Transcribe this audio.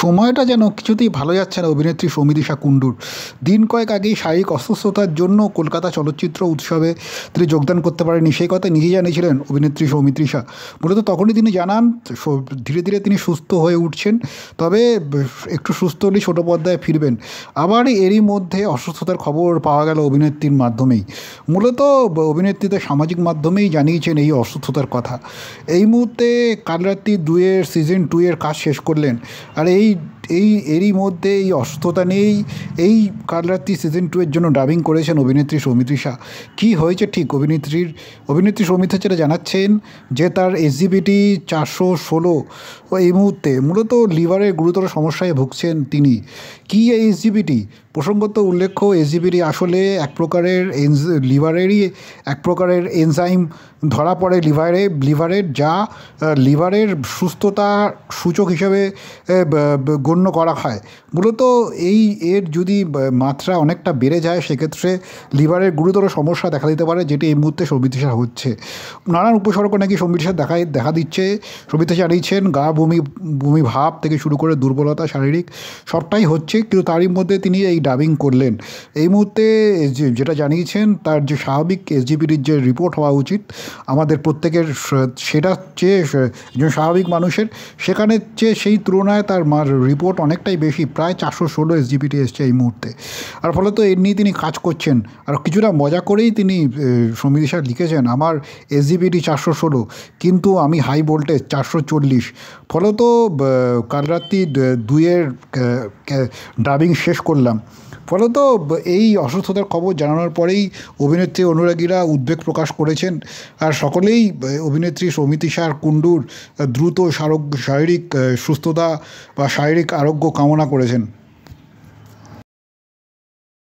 সময়টা যেন কিছুতেই ভালো যাচ্ছে না অভিনেত্রী সৌমিত্রিষা কুণ্ডুর। দিন কয়েক আগেই শারীরিক অসুস্থতার জন্য কলকাতা চলচ্চিত্র উৎসবে তিনি যোগদান করতে পারেননি, সেই কথা নিজেই জানিয়েছিলেন অভিনেত্রী সৌমিত্রিষা। মূলত তখনই তিনি জানান ধীরে ধীরে তিনি সুস্থ হয়ে উঠছেন, তবে একটু সুস্থ হলেই ছোটো পর্দায় ফিরবেন। আবার এরই মধ্যে অসুস্থতার খবর পাওয়া গেল অভিনেত্রীর মাধ্যমেই। মূলত অভিনেত্রীদের সামাজিক মাধ্যমেই জানিয়েছেন এই অসুস্থতার কথা। এই মুহূর্তে কাল রাত্রি 2-এর সিজন 2-এর কাজ শেষ করলেন। আর এরই মধ্যে এই অসুস্থতা নিয়েই এই কাল রাত্রি সিজন 2-এর জন্য ডাবিং করেছেন অভিনেত্রী সৌমিত্রিষা। কী হয়েছে ঠিক অভিনেত্রী সৌমিত্রা যেটা জানাচ্ছেন যে তার SGPT 416 এই মুহূর্তে মূলত লিভারের গুরুতর সমস্যায় ভুগছেন তিনি। কী এই SGPT? প্রসঙ্গত উল্লেখ্য, SGPT আসলে এক প্রকারের লিভারেরই এক প্রকারের এনজাইম ধরা পড়ে লিভারের, যা লিভারের সুস্থতা সূচক হিসেবে গণ্য করা হয়। মূলত এর যদি মাত্রা অনেকটা বেড়ে যায়, সেক্ষেত্রে লিভারের গুরুতর সমস্যা দেখা দিতে পারে, যেটি এই মুহূর্তে সৌমিত্রিষা হচ্ছে। নানান উপসর্গ নাকি সৌমিত্রিষা দেখা দিচ্ছে। সৌমিত্রিষা জানিয়েছেন গা বমি ভাব থেকে শুরু করে দুর্বলতা শারীরিক সবটাই হচ্ছে, কিন্তু তারই মধ্যে তিনি এই ডাবিং করলেন। এই মুহূর্তে যেটা জানিয়েছেন, তার যে স্বাভাবিক SGPTর যে রিপোর্ট হওয়া উচিত আমাদের প্রত্যেকের, সেটা চেয়ে একজন স্বাভাবিক মানুষের, সেখানে চেয়ে সেই তুলনায় তার রিপোর্ট অনেকটাই বেশি, প্রায় 416 SGPT এসছে এই মুহূর্তে। আর ফলত এর নিয়ে তিনি কাজ করছেন। আর কিছুটা মজা করেই তিনি সৌমিত্রিষা লিখেছেন, আমার SGPT 416, কিন্তু আমি হাই ভোল্টেজ 440। ফলত কাল রাত্রি 2-এর ডাবিং শেষ করলাম। ফলত এই অসুস্থতার খবর জানানোর পরেই অভিনেত্রী অনুরাগীরা উদ্বেগ প্রকাশ করেছেন। আর সকলেই অভিনেত্রী সৌমিত্রিষা কুণ্ডুর দ্রুত শারীরিক সুস্থতা বা শারীরিক আরোগ্য কামনা করেছেন।